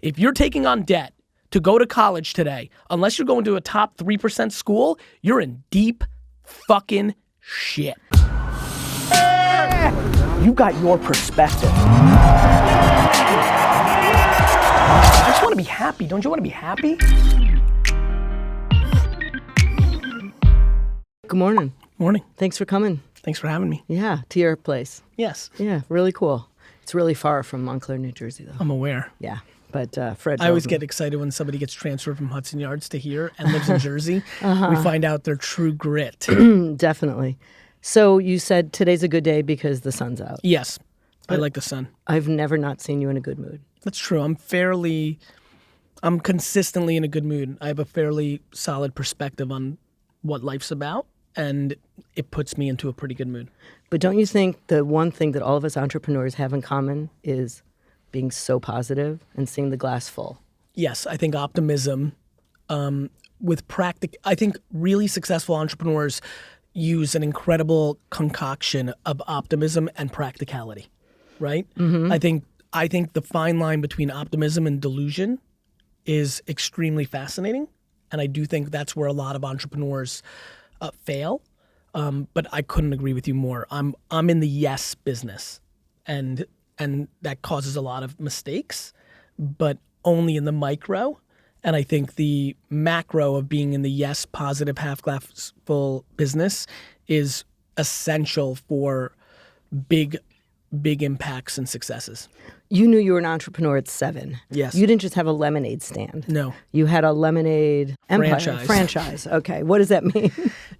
If you're taking on debt to go to college today, unless you're going to a top 3% school, you're in deep fucking shit. You got your perspective. I just want to be happy. Don't you want to be happy? Good morning. Morning. Thanks for coming. Thanks for having me. Yeah, to your place. Yes. Yeah, really cool. It's really far from Montclair, New Jersey, though. I'm aware. Yeah, but Fred. I always get excited when somebody gets transferred from Hudson Yards to here and lives in Jersey. We find out their true grit. Definitely. So you said today's a good day because the sun's out. Yes, I like the sun. I've never not seen you in a good mood. That's true. I'm consistently in a good mood. I have a fairly solid perspective on what life's about, and it puts me into a pretty good mood. But don't you think the one thing that all of us entrepreneurs have in common is being so positive and seeing the glass full? Yes, I think optimism I think really successful entrepreneurs use an incredible concoction of optimism and practicality, right? Mm-hmm. I think the fine line between optimism and delusion is extremely fascinating, and I do think that's where a lot of entrepreneurs fail. But I couldn't agree with you more. I'm in the yes business, and that causes a lot of mistakes, but only in the micro. And I think the macro of being in the yes, positive, half glass full business is essential for big impacts and successes. You knew you were an entrepreneur at 7. Yes. You didn't just have a lemonade stand. No. You had a lemonade empire. Franchise. Okay. What does that mean?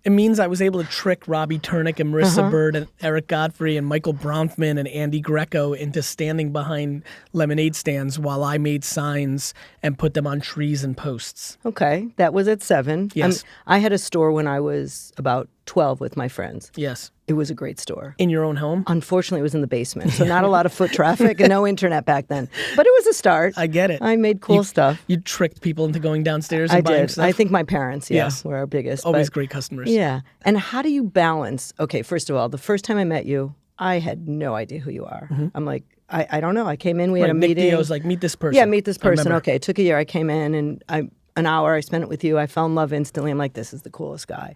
It means I was able to trick Robbie Turnick and Marissa Bird and Eric Godfrey and Michael Bronfman and Andy Greco into standing behind lemonade stands while I made signs and put them on trees and posts. Okay. That was at 7. Yes. I had a store when I was about 12 with my friends. Yes. It was a great store. In your own home? Unfortunately, it was in the basement, so not a lot of foot traffic and no internet back then. But it was a start. I get it. I made cool stuff. You tricked people into going downstairs and buying stuff? I think my parents, were our biggest. Always great customers. Yeah. And how do you balance? Okay, first of all, the first time I met you, I had no idea who you are. Mm-hmm. I'm like, I don't know. I came in, we had a Nick meeting. Dio was like, meet this person. Yeah, meet this person. Okay, it took a year. I came in and an hour, I spent it with you. I fell in love instantly. I'm like, this is the coolest guy.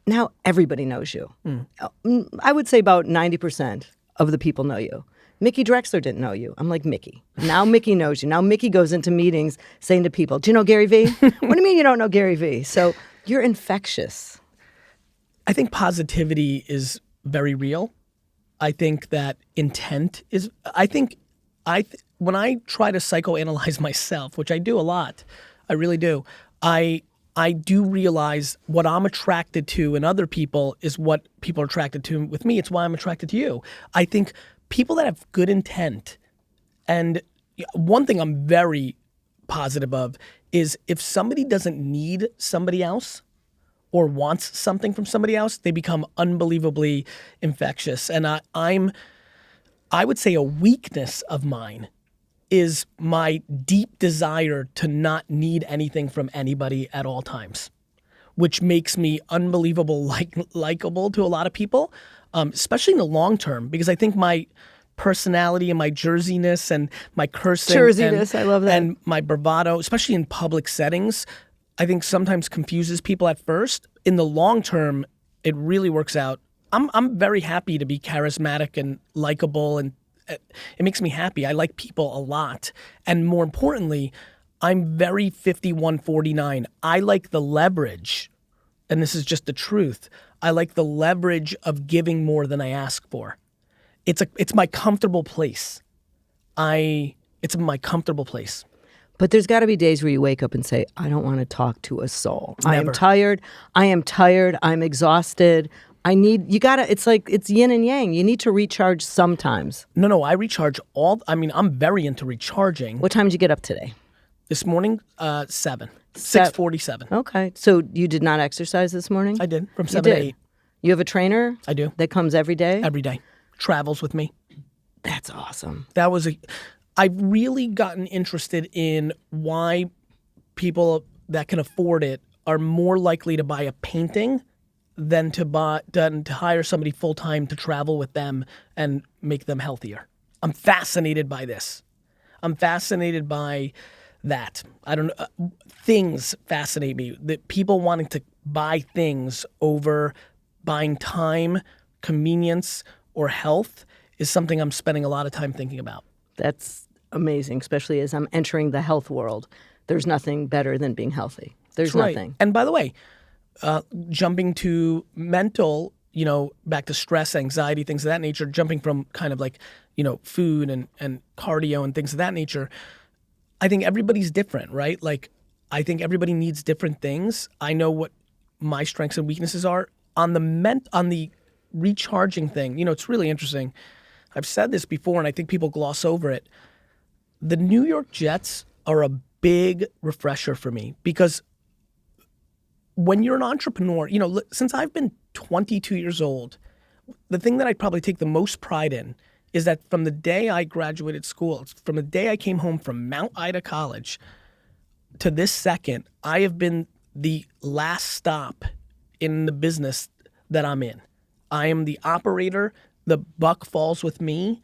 Now everybody knows you. I would say about 90% of the people know you. Mickey Drexler didn't know you. I'm like, Mickey. Now Mickey knows you. Now Mickey goes into meetings saying to people, do you know GaryVee? What do you mean you don't know GaryVee? So you're infectious. I think positivity is very real. I think that intent is, when I try to psychoanalyze myself, which I do a lot, I really do, I do realize what I'm attracted to in other people is what people are attracted to with me. It's why I'm attracted to you. I think people that have good intent, and one thing I'm very positive of is if somebody doesn't need somebody else or wants something from somebody else, they become unbelievably infectious. And I would say a weakness of mine is my deep desire to not need anything from anybody at all times, which makes me unbelievable likable to a lot of people, especially in the long term, because I think my personality and my jerseyness and my cursing I love that. And my bravado, especially in public settings, I think sometimes confuses people at first. In the long term, it really works out. I'm very happy to be charismatic and likable, and it makes me happy. I like people a lot. And more importantly, I'm very 51-49. I like the leverage, and this is just the truth. I like the leverage of giving more than I ask for. It's my comfortable place. It's my comfortable place. But there's got to be days where you wake up and say, I don't want to talk to a soul. Never. I am tired. I'm exhausted. It's yin and yang. You need to recharge sometimes. No, I recharge I'm very into recharging. What time did you get up today? This morning, 6:47. Okay. So you did not exercise this morning? I did, from 7 to 8. You have a trainer? I do. That comes every day? Every day. Travels with me. That's awesome. I've really gotten interested in why people that can afford it are more likely to buy a painting than to hire somebody full-time to travel with them and make them healthier. I'm fascinated by this. I'm fascinated by that. I don't know. Things fascinate me. That people wanting to buy things over buying time, convenience, or health is something I'm spending a lot of time thinking about. That's amazing, especially as I'm entering the health world. There's nothing better than being healthy. There's That's right. nothing. And by the way, jumping to mental, back to stress, anxiety, things of that nature, jumping from kind of like, food and cardio and things of that nature, I think everybody's different, right? Like, I think everybody needs different things. I know what my strengths and weaknesses are. On the recharging thing, it's really interesting. I've said this before, and I think people gloss over it. The New York Jets are a big refresher for me because when you're an entrepreneur, since I've been 22 years old, the thing that I probably take the most pride in is that from the day I graduated school, from the day I came home from Mount Ida College to this second, I have been the last stop in the business that I'm in. I am the operator. The buck falls with me.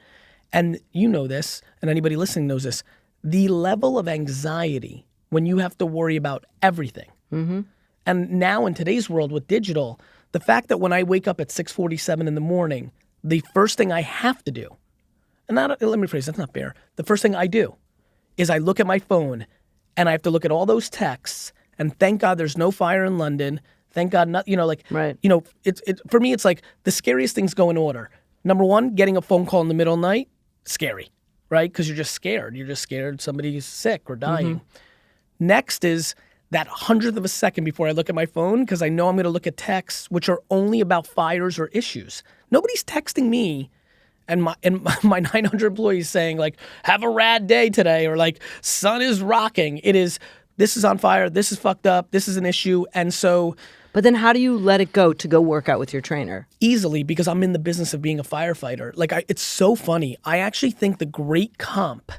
And you know this, and anybody listening knows this, the level of anxiety when you have to worry about everything. Mm-hmm. And now in today's world with digital, the fact that when I wake up at 6:47 in the morning, the first thing I have to do, and let me rephrase, that's not fair. The first thing I do is I look at my phone and I have to look at all those texts, and thank God there's no fire in London. Thank God, right. It's for me, it's like the scariest things go in order. Number one, getting a phone call in the middle of the night, scary, right? Because you're just scared. You're just scared somebody's sick or dying. Mm-hmm. Next is that 100th of a second before I look at my phone, because I know I'm going to look at texts, which are only about fires or issues. Nobody's texting me and my 900 employees saying like, have a rad day today, or like, sun is rocking. It is, this is on fire, this is fucked up, this is an issue. And so... But then how do you let it go to go work out with your trainer? Easily, because I'm in the business of being a firefighter. Like, it's so funny. I actually think the great comp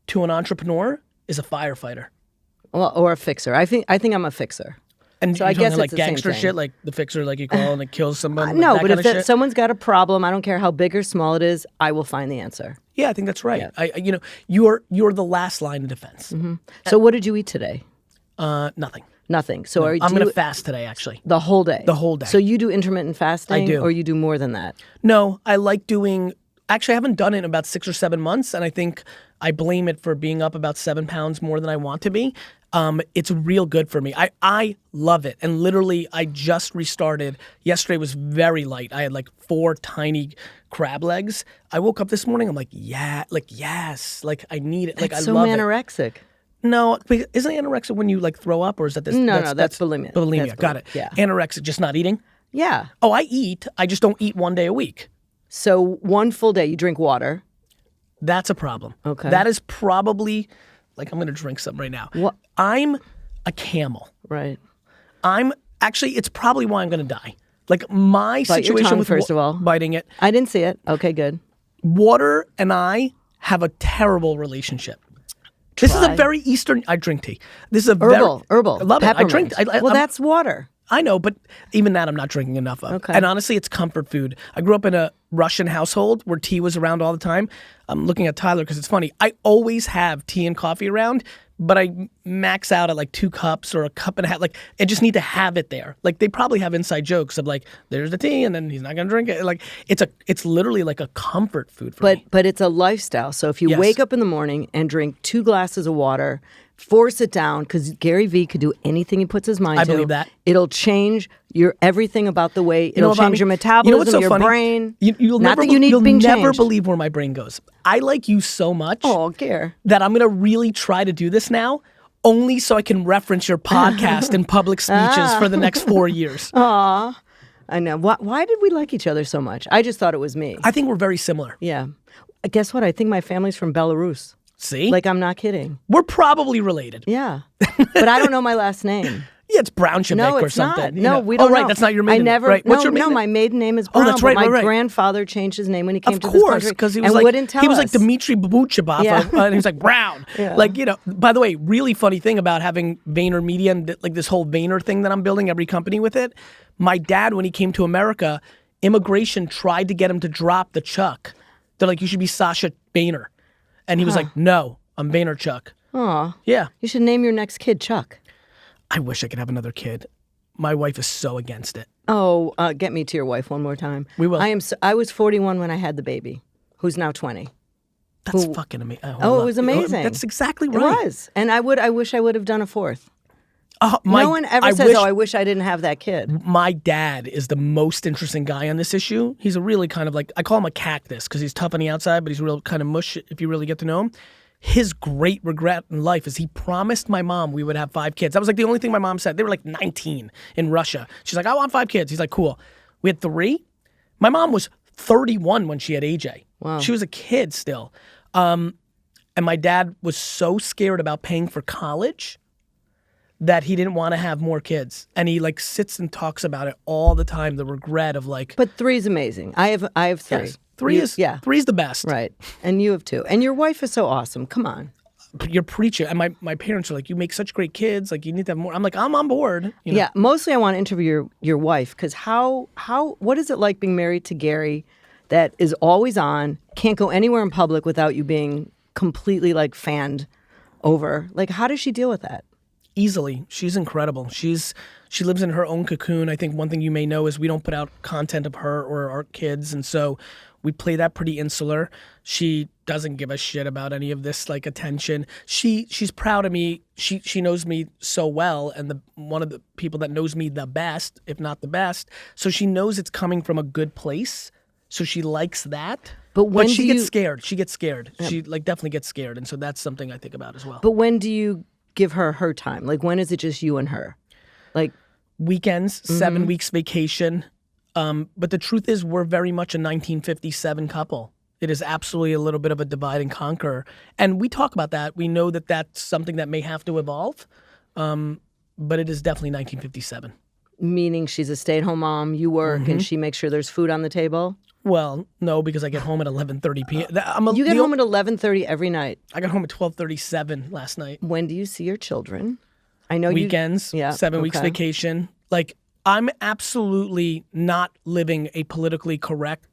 to an entrepreneur is a firefighter. Well, or a fixer. I think I'm a fixer. And so I guess like it's gangster shit, like the fixer, like you call and it kills someone. No, like but that if someone's got a problem, I don't care how big or small it is, I will find the answer. Yeah, I think that's right. Yeah. You're the last line of defense. Mm-hmm. So what did you eat today? Nothing. Nothing. So I'm going to fast today, actually. The whole day? The whole day. So you do intermittent fasting? I do. Or you do more than that? No, I like doing... Actually, I haven't done it in about 6 or 7 months, and I think I blame it for being up about 7 pounds more than I want to be. It's real good for me. I love it. And literally, I just restarted. Yesterday was very light. I had like 4 tiny crab legs. I woke up this morning, I'm like, yeah, like, yes, like I need it. Like, That's I so love anorexic. it. No, isn't anorexia when you like throw up, or is that this? No, that's bulimia. Bulimia, that's got it. Yeah. Anorexic, just not eating? Yeah. Oh, I eat. I just don't eat one day a week. So one full day, you drink water. That's a problem. Okay. That is probably, like, I'm going to drink something right now. What? I'm a camel. Right. It's probably why I'm going to die. Like, my Bite situation your tongue, with first of all. biting it. I didn't see it. Okay, good. Water and I have a terrible relationship. This is a very Eastern. I drink tea. This is a herbal. I love Peppermint. it. I drink. Well, that's water. I know, but even that I'm not drinking enough of. Okay. And honestly, it's comfort food. I grew up in a Russian household where tea was around all the time. I'm looking at Tyler because it's funny. I always have tea and coffee around, but I max out at like 2 cups or a cup and a half. Like, I just need to have it there. Like, they probably have inside jokes of like, there's the tea and then he's not going to drink it. Like, it's literally like a comfort food for me. But it's a lifestyle. So if you wake up in the morning and drink 2 glasses of water, force it down, because GaryVee could do anything he puts his mind to. I believe that. It'll change everything about the way, it'll about change me? your metabolism, what's so your funny? brain. You'll Not never, that you need you'll being never changed. believe where my brain goes. I like you so much that I'm going to really try to do this now, only so I can reference your podcast in public speeches for the next 4 years. Aw. I know. Why did we like each other so much? I just thought it was me. I think we're very similar. Yeah. Guess what? I think my family's from Belarus. See? Like, I'm not kidding. We're probably related. Yeah. But I don't know my last name. Yeah, it's Brown-Shevik No, or it's something. not. No, we don't Oh, right, know. that's not your maiden name. Right. What's your maiden No, name? my maiden name is Brown. That's right, but my right. grandfather changed his name when he came Of to this course, country. because he and was wouldn't tell like us. Dmitry Babuchevov, Yeah. and he was like Brown. Yeah. Like, by the way, really funny thing about having VaynerMedia and like this whole Vayner thing that I'm building, every company with it. My dad, when he came to America, immigration tried to get him to drop the Chuck. They're like, you should be Sasha Vayner. And he was like, no, I'm Vaynerchuk. Aw. Yeah. You should name your next kid Chuck. I wish I could have another kid. My wife is so against it. Oh, get me to your wife one more time. We will. I was 41 when I had the baby, who's now 20. That's fucking amazing. Oh, it was amazing. That's exactly It right. was. And I wish I would have done a fourth. No one ever says, I wish I didn't have that kid. My dad is the most interesting guy on this issue. He's a really kind of like, I call him a cactus because he's tough on the outside, but he's real kind of mush if you really get to know him. His great regret in life is he promised my mom we would have 5 kids. That was like the only thing my mom said. They were like 19 in Russia. She's like, I want 5 kids. He's like, cool. We had 3. My mom was 31 when she had AJ. Wow. She was a kid still. And my dad was so scared about paying for college that he didn't want to have more kids. And he like sits and talks about it all the time, the regret of like. But 3 is amazing. I have 3. Yes, 3 is the best. Right. And you have 2. And your wife is so awesome. Come on. You're preaching. And my parents are like, you make such great kids. Like, you need to have more. I'm like, I'm on board. You know? Yeah. Mostly I want to interview your wife because what is it like being married to Gary that is always on, can't go anywhere in public without you being completely like fanned over? Like, how does she deal with that? Easily. She's incredible. She lives in her own cocoon. I think one thing you may know is we don't put out content of her or our kids. And so we play that pretty insular. She doesn't give a shit about any of this like attention. She's proud of me. She knows me so well, and one of the people that knows me the best, if not the best. So she knows it's coming from a good place. So she likes that. But she gets scared. She gets scared. Yeah. She like definitely gets scared. And so that's something I think about as well. But when do you give her time? Like, when is it just you and her? Like weekends, 7 weeks vacation. But the truth is we're very much a 1957 couple. It is absolutely a little bit of a divide and conquer. And we talk about that. We know that that's something that may have to evolve. But it is definitely 1957. Meaning she's a stay-at-home mom, you work, and she makes sure there's food on the table? Well, no, because I get home at 11:30 p.m. You get home at 11:30 every night? I got home at 12:37 last night. When do you see your children? I know weekends, 7 weeks vacation. Like, I'm absolutely not living a politically correct,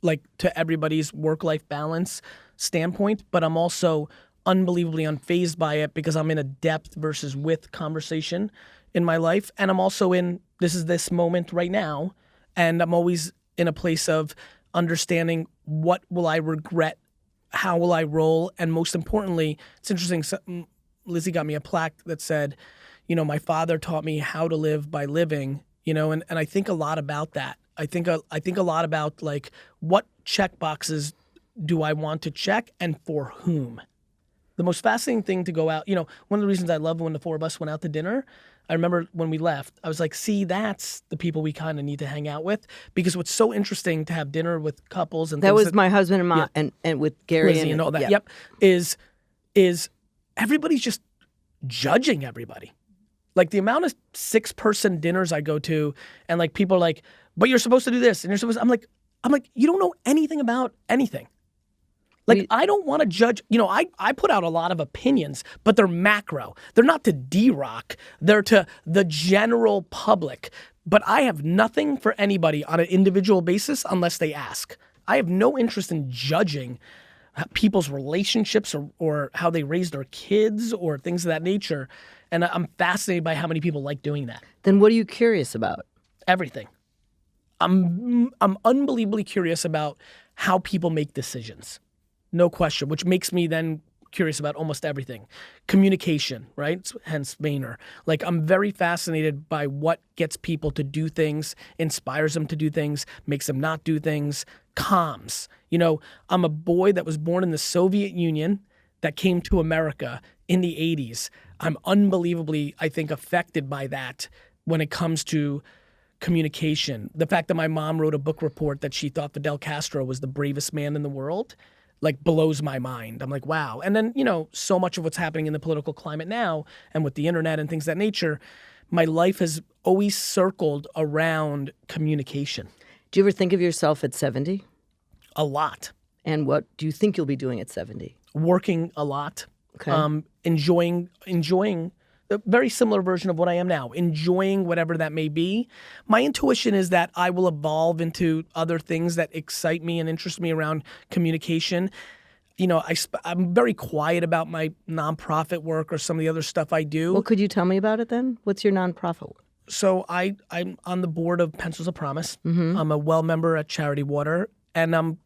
like, to everybody's work-life balance standpoint, but I'm also unbelievably unfazed by it because I'm in a depth versus width conversation in my life. And I'm also in, this moment right now, and I'm always in a place of understanding what will I regret, how will I roll, and most importantly, it's interesting, Lizzie got me a plaque that said, you know, my father taught me how to live by living, you know, and I think a lot about that. I think a lot about like what check boxes do I want to check and for whom. The most fascinating thing to go out, you know, one of the reasons I love when the 4 of us went out to dinner, I remember when we left, I was like, see, that's the people we kind of need to hang out with. Because what's so interesting to have dinner with couples and that things was my husband and mom, and with Gary Resy and all that. Yeah. Yep. Is everybody's just judging everybody. Like the amount of 6-person dinners I go to, and like people are like, but you're supposed to do this, and you're supposed to, I'm like, you don't know anything about anything. Like, I don't want to judge, you know, I put out a lot of opinions, but they're macro. They're not to D-Rock. They're to the general public. But I have nothing for anybody on an individual basis unless they ask. I have no interest in judging people's relationships or how they raise their kids or things of that nature. And I'm fascinated by how many people like doing that. Then what are you curious about? Everything. I'm unbelievably curious about how people make decisions. No question, which makes me then curious about almost everything. Communication, right? Hence Vayner. Like, I'm very fascinated by what gets people to do things, inspires them to do things, makes them not do things, comms. You know, I'm a boy that was born in the Soviet Union that came to America in the 80s. I'm unbelievably, I think, affected by that when it comes to communication. The fact that my mom wrote a book report that she thought Fidel Castro was the bravest man in the world, like, blows my mind. I'm like, wow. And then, you know, so much of what's happening in the political climate now and with the internet and things of that nature, my life has always circled around communication. Do you ever think of yourself at 70? A lot. And what do you think you'll be doing at 70? Working a lot. Okay. Enjoying a very similar version of what I am now, enjoying whatever that may be. My intuition is that I will evolve into other things that excite me and interest me around communication. I'm very quiet about my nonprofit work or some of the other stuff I do. Well, could you tell me about it then? What's your nonprofit work? So I'm on the board of Pencils of Promise. I'm a well member at Charity Water. And I'm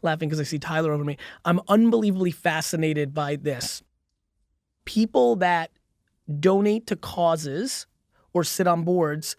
laughing because I see Tyler over me. I'm unbelievably fascinated by this. People that donate to causes or sit on boards,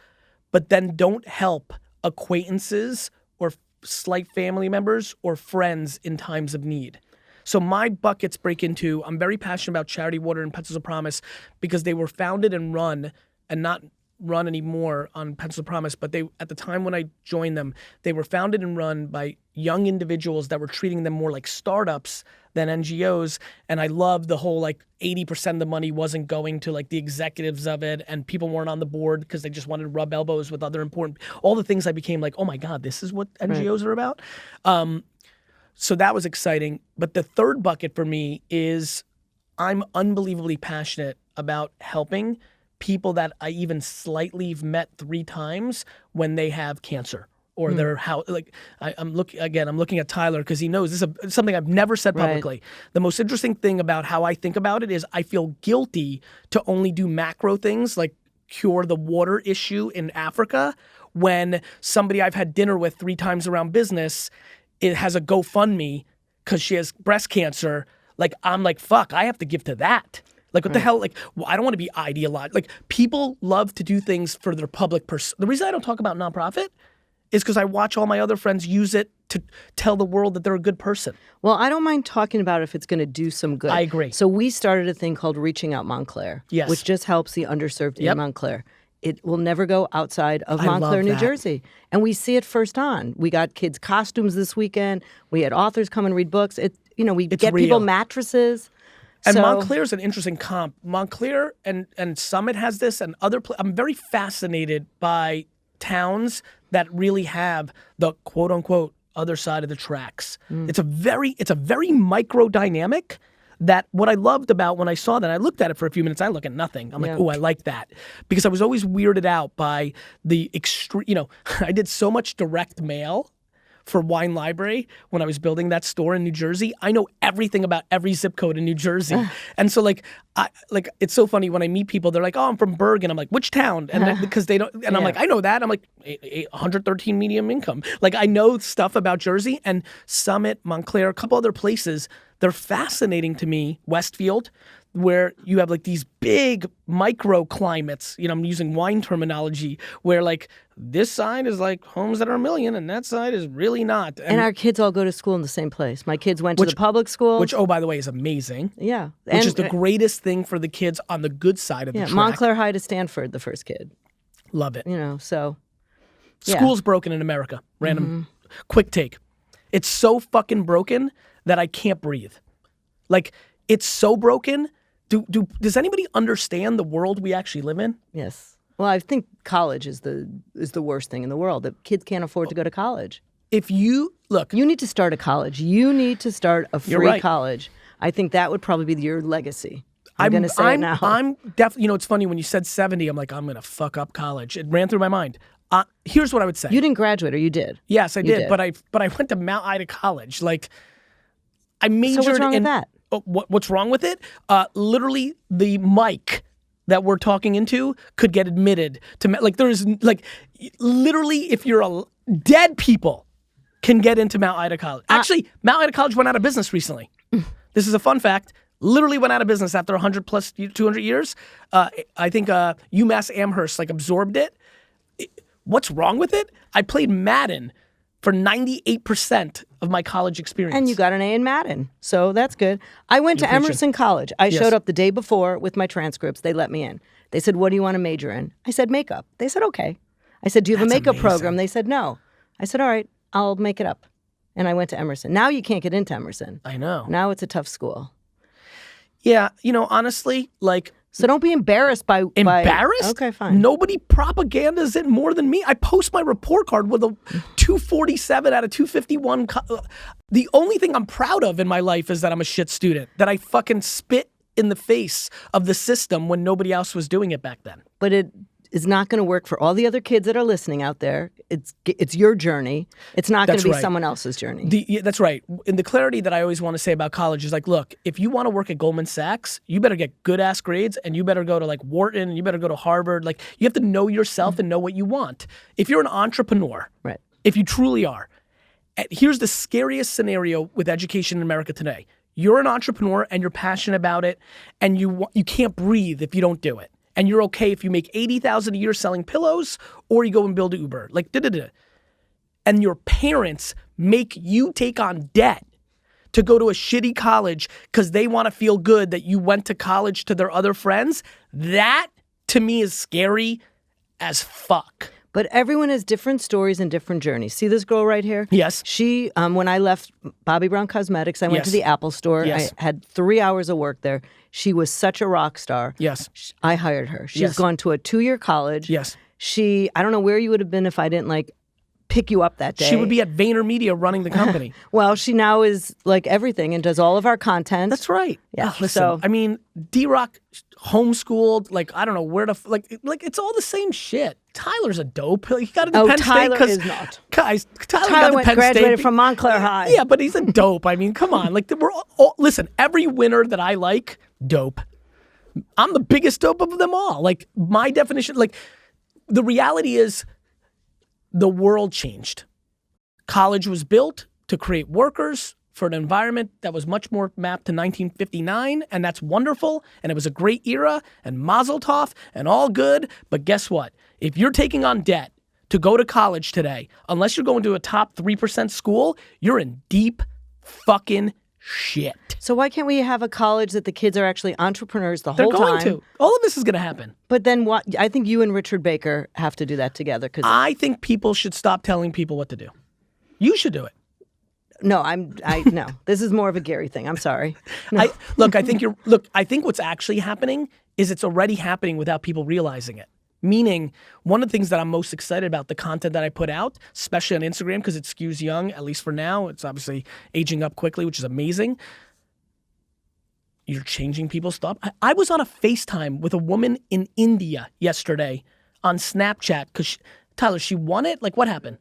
but then don't help acquaintances or slight family members or friends in times of need. So my buckets break into, I'm very passionate about Charity Water and Pencils of Promise because they were founded and run, and not run anymore on Pencils of Promise, but they, at the time when I joined them, they were founded and run by young individuals that were treating them more like startups than NGOs. And I love the whole 80% of the money wasn't going to the executives of it, and people weren't on the board because they just wanted to rub elbows with other important, all the things I became oh my God, this is what NGOs are about. So that was exciting. But the third bucket for me is I'm unbelievably passionate about helping people that I even slightly have met 3 times when they have cancer or their house. I'm looking at Tyler because he knows this is something I've never said publicly. The most interesting thing about how I think about it is I feel guilty to only do macro things like cure the water issue in Africa when somebody I've had dinner with 3 times around business, it has a GoFundMe because she has breast cancer. I'm fuck, I have to give to that. What the hell? I don't want to be idealized. People love to do things for their public person. The reason I don't talk about nonprofit is because I watch all my other friends use it to tell the world that they're a good person. Well, I don't mind talking about it if it's going to do some good. I agree. So we started a thing called Reaching Out Montclair, which just helps the underserved in Montclair. It will never go outside of Montclair, New Jersey. And we see it first on. We got kids' costumes this weekend. We had authors come and read books. We get real. people mattresses. And Montclair is an interesting comp. Montclair and Summit has this, and I'm very fascinated by towns that really have the quote unquote other side of the tracks. It's a very micro dynamic that what I loved about when I saw that, I looked at it for a few minutes, I look at nothing. I'm oh, I like that. Because I was always weirded out by the extreme, I did so much direct mail for Wine Library when I was building that store in New Jersey. I know everything about every zip code in New Jersey. And so it's so funny when I meet people, they're like, oh, I'm from Bergen. I'm like, which town? And because they don't, and I'm like, I know that. I'm like, 113 medium income. I know stuff about Jersey. And Summit, Montclair, a couple other places, they're fascinating to me. Westfield, where you have these big microclimates, I'm using wine terminology, where this side is homes that are $1 million and that side is really not. And our kids all go to school in the same place. My kids went to the public school. Which, oh, by the way, is amazing. Yeah. Which is the greatest thing for the kids on the good side of the track. Montclair High to Stanford, the first kid. Love it. So. School's broken in America. Random quick take. It's so fucking broken that I can't breathe. It's so broken. Does anybody understand the world we actually live in? Yes. Well, I think college is the worst thing in the world. That kids can't afford to go to college. If you look, you need to start a college. You need to start a free college. I think that would probably be your legacy. I'm going to say it now. I'm definitely. It's funny when you said 70. I'm like, I'm going to fuck up college. It ran through my mind. Here's what I would say. You didn't graduate, or you did? Yes, I did. But I went to Mount Ida College. I majored. So what's wrong with that? What's wrong with it? Literally, the mic that we're talking into could get admitted to. There's literally, if you're dead people can get into Mount Ida College. Actually, Mount Ida College went out of business recently. This is a fun fact. Literally went out of business after 100 plus 200 years. I think UMass Amherst absorbed it. What's wrong with it? I played Madden for 98% of my college experience. And you got an A in Madden, so that's good. I went to Emerson College. I showed up the day before with my transcripts. They let me in. They said, what do you want to major in? I said, makeup. They said, okay. I said, do you have a makeup program? They said, no. I said, all right, I'll make it up. And I went to Emerson. Now you can't get into Emerson. I know. Now it's a tough school. Yeah, honestly, So don't be embarrassed by... Embarrassed? Okay, fine. Nobody propagandas it more than me. I post my report card with a 247 out of 251. The only thing I'm proud of in my life is that I'm a shit student. That I fucking spit in the face of the system when nobody else was doing it back then. But is not going to work for all the other kids that are listening out there. It's your journey. It's not going to be someone else's journey. That's right. And the clarity that I always want to say about college is like, look, if you want to work at Goldman Sachs, you better get good ass grades, and you better go to like Wharton, and you better go to Harvard. Like, you have to know yourself and know what you want. If you're an entrepreneur, right? If you truly are, here's the scariest scenario with education in America today. You're an entrepreneur and you're passionate about it, and you can't breathe if you don't do it. And you're okay if you make $80,000 a year selling pillows, or you go and build Uber. Like, and your parents make you take on debt to go to a shitty college because they want to feel good that you went to college to their other friends. That, to me, is scary as fuck. But everyone has different stories and different journeys. See this girl right here? Yes. She, when I left Bobbi Brown Cosmetics, I went to the Apple store. Yes. I had 3 hours of work there. She was such a rock star. Yes. I hired her. She's gone to a 2-year college. Yes. I don't know where you would have been if I didn't pick you up that day. She would be at VaynerMedia running the company. Well, she now is everything and does all of our content. That's right. Yeah. Listen, I mean, D-Rock homeschooled, I don't know where to, it's all the same shit. Tyler's a dope. He got into Penn State. Tyler is not. Guys, Tyler graduated from Montclair High. Yeah, but he's a dope. I mean, come on. We're all, listen, every winner that I like, dope. I'm the biggest dope of them all. My definition, the reality is the world changed. College was built to create workers for an environment that was much more mapped to 1959, and that's wonderful, and it was a great era, and mazel tov, and all good, but guess what? If you're taking on debt to go to college today, unless you're going to a top 3% school, you're in deep fucking shit. So why can't we have a college that the kids are actually entrepreneurs the whole time? They're going to. All of this is going to happen. But then what? I think you and Richard Baker have to do that together. I think people should stop telling people what to do. You should do it. No, no. This is more of a Gary thing. I'm sorry. No. I think what's actually happening is it's already happening without people realizing it. Meaning, one of the things that I'm most excited about, the content that I put out, especially on Instagram, because it skews young, at least for now. It's obviously aging up quickly, which is amazing. You're changing people's thought. I was on a FaceTime with a woman in India yesterday on Snapchat because, Tyler, she won it? What happened?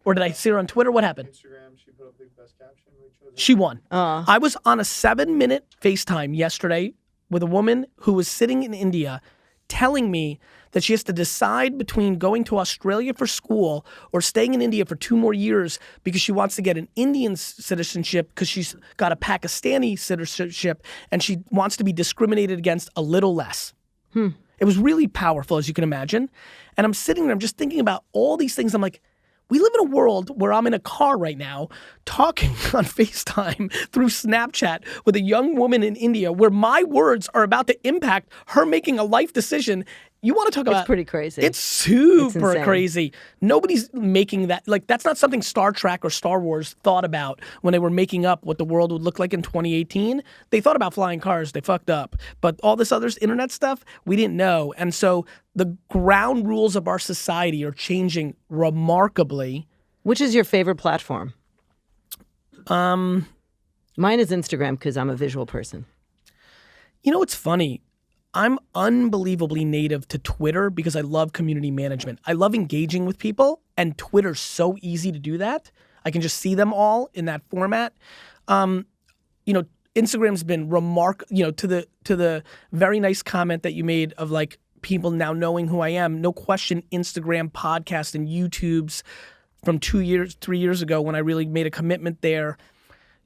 Or did I see her on Twitter? What happened? Instagram, she put up the best caption. She won. I was on a 7-minute FaceTime yesterday with a woman who was sitting in India telling me that she has to decide between going to Australia for school or staying in India for 2 more years because she wants to get an Indian citizenship because she's got a Pakistani citizenship and she wants to be discriminated against a little less. It was really powerful, as you can imagine. And I'm sitting there, I'm just thinking about all these things. I'm like, we live in a world where I'm in a car right now talking on FaceTime through Snapchat with a young woman in India where my words are about to impact her making a life decision. You want to talk about... It's pretty crazy. It's super crazy. Nobody's making that... that's not something Star Trek or Star Wars thought about when they were making up what the world would look like in 2018. They thought about flying cars. They fucked up. But all this other internet stuff, we didn't know. And so the ground rules of our society are changing remarkably. Which is your favorite platform? Mine is Instagram because I'm a visual person. You know what's funny? I'm unbelievably native to Twitter because I love community management. I love engaging with people, and Twitter's so easy to do that. I can just see them all in that format. Instagram's been remarkable, to the very nice comment that you made of people now knowing who I am. No question, Instagram, podcast, and YouTube's from 3 years ago when I really made a commitment there.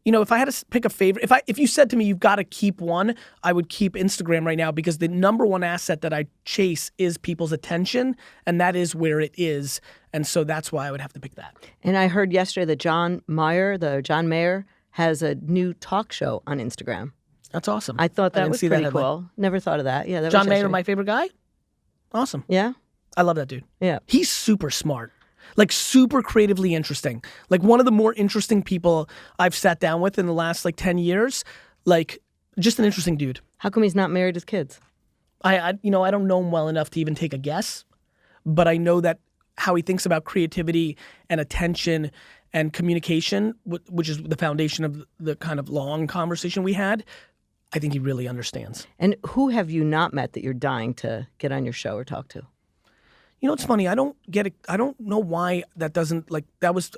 If I had to pick a favorite, if you said to me, you've got to keep one, I would keep Instagram right now because the number one asset that I chase is people's attention, and that is where it is. And so that's why I would have to pick that. And I heard yesterday that John Mayer has a new talk show on Instagram. That's awesome. I thought that was pretty cool. Never thought of that. Yeah, that John Mayer, my favorite guy? Awesome. Yeah? I love that dude. Yeah. He's super smart. Super creatively interesting. One of the more interesting people I've sat down with in the last 10 years. Just an interesting dude. How come he's not married with kids? I don't know him well enough to even take a guess, but I know that how he thinks about creativity and attention and communication, which is the foundation of the kind of long conversation we had, I think he really understands. And who have you not met that you're dying to get on your show or talk to? You know, it's funny. I don't get it. I don't know why that doesn't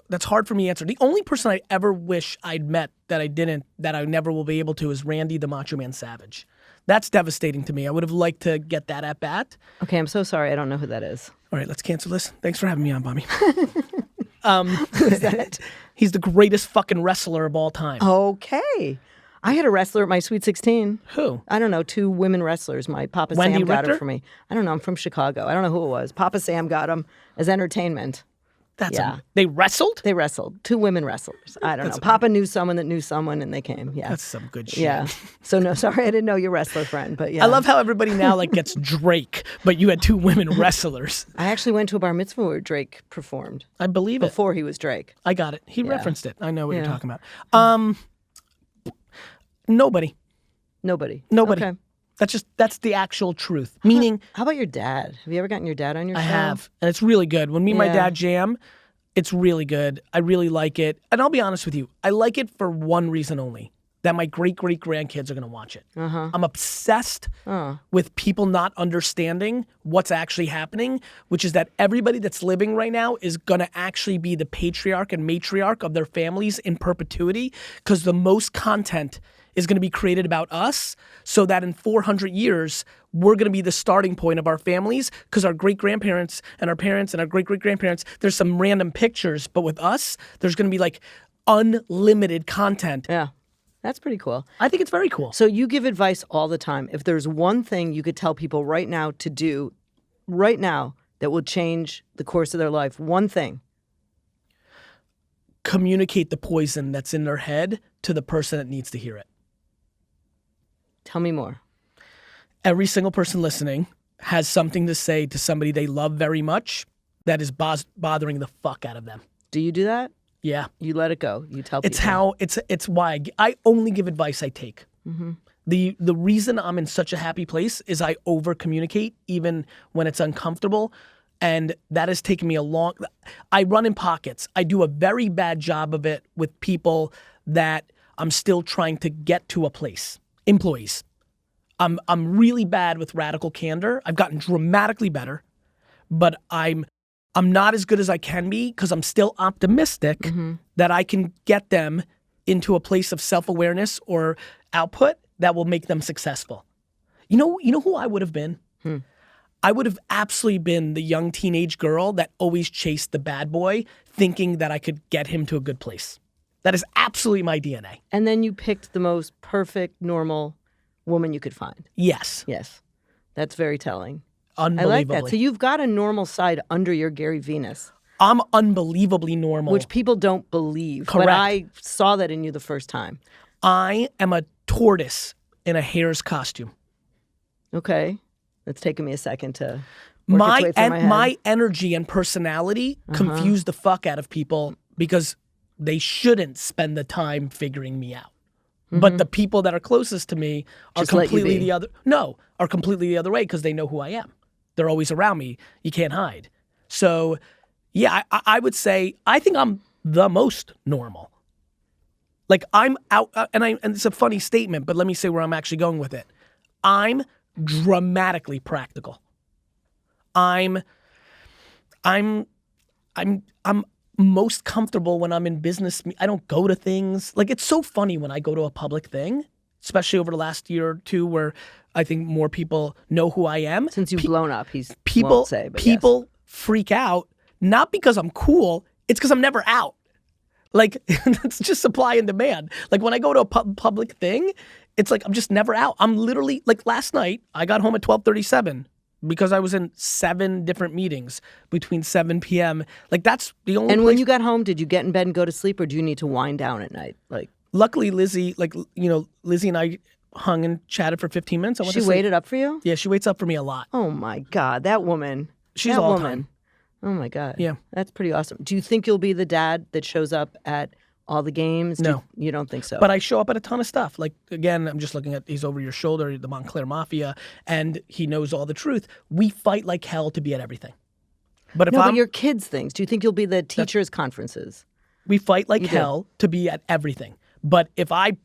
that's hard for me to answer. The only person I ever wish I'd met that I never will be able to is Randy the Macho Man Savage. That's devastating to me. I would have liked to get that at bat. Okay, I'm so sorry. I don't know who that is. All right, let's cancel this. Thanks for having me on, Bobby. He's the greatest fucking wrestler of all time. Okay. I had a wrestler at my Sweet 16. Who? I don't know, 2 women wrestlers. My Papa Wendy Sam got Richter? her for me. I don't know. I'm from Chicago. I don't know who it was. Papa Sam got them as entertainment. They wrestled? They wrestled. 2 women wrestlers. I don't know. Papa knew someone that knew someone, and they came. Yeah. That's some good shit. Yeah. So no, sorry, I didn't know your wrestler friend, but yeah. I love how everybody now gets Drake, but you had 2 women wrestlers. I actually went to a bar mitzvah where Drake performed. I believe it. Before he was Drake. I got it. He referenced it. I know what you're talking about. Nobody. Okay. That's the actual truth. Meaning, How about your dad? Have you ever gotten your dad on your show? I have, and it's really good. When me and my Yeah. dad jam, it's really good. I really like it. And I'll be honest with you, I like it for one reason only, that my great-great-grandkids are going to watch it. I'm obsessed with people not understanding what's actually happening, which is that everybody that's living right now is going to actually be the patriarch and matriarch of their families in perpetuity, because the most content is going to be created about us, so that in 400 years, we're going to be the starting point of our families, because our great-grandparents and our parents and our great-great-grandparents, there's some random pictures, but with us, there's going to be unlimited content. Yeah. That's pretty cool. I think it's very cool. So you give advice all the time. If there's one thing you could tell people right now to do, right now, that will change the course of their life, one thing. Communicate the poison that's in their head to the person that needs to hear it. Tell me more. Every single person listening has something to say to somebody they love very much that is bothering the fuck out of them. Do you do that? Yeah. You let it go. You tell It's people. how, it's why I only give advice I take. The reason I'm in such a happy place is I over communicate even when it's uncomfortable. And that has taken me I run in pockets. I do a very bad job of it with people that I'm still trying to get to a place. Employees. I'm really bad with radical candor. I've gotten dramatically better, but I'm not as good as I can be, because I'm still optimistic that I can get them into a place of self-awareness or output that will make them successful. You know who I would have been? I would have absolutely been the young teenage girl that always chased the bad boy, thinking that I could get him to a good place. That is absolutely my DNA. And then you picked the most perfect, normal woman you could find. Yes. Yes. That's very telling. Unbelievably. I like that. So you've got a normal side under your GaryVee-ness. I'm unbelievably normal. Which people don't believe. Correct. But I saw that in you the first time. I am a tortoise in a hare's costume. Okay. It's taken me a second to work its way through my head. My energy and personality confuse the fuck out of people, because they shouldn't spend the time figuring me out. But the people that are closest to me are Just let you completely be. are completely the other way, because they know who I am. They're always around me. You can't hide. So, yeah, I would say I think I'm the most normal. I'm out, and it's a funny statement, but let me say where I'm actually going with it. I'm dramatically practical. I'm most comfortable when I'm in business. I don't go to things. It's so funny when I go to a public thing, especially over the last year or two, where I think more people know who I am. Since you've blown up, People won't say, but yes. freak out, not because I'm cool, it's because I'm never out. It's just supply and demand. When I go to a public thing, it's I'm just never out. I'm literally, last night, I got home at 12:37. Because I was in 7 different meetings between 7 p.m. That's the only And place. when you got home, did you get in bed and go to sleep, or do you need to wind down at night? Luckily, Lizzie, Lizzie and I hung and chatted for 15 minutes. I went She to sleep. waited up for you? Yeah, she waits up for me a lot. Oh my God, that woman. She's that all woman. time. Oh my God. Yeah. That's pretty awesome. Do you think you'll be the dad that shows up at all the games? No. You don't think so? But I show up at a ton of stuff. Again, I'm just looking at, he's over your shoulder, the Montclair Mafia, and he knows all the truth. We fight like hell to be at everything. But if but your kids' things, do you think you'll be the teachers' conferences? we fight like hell to be at everything. But if I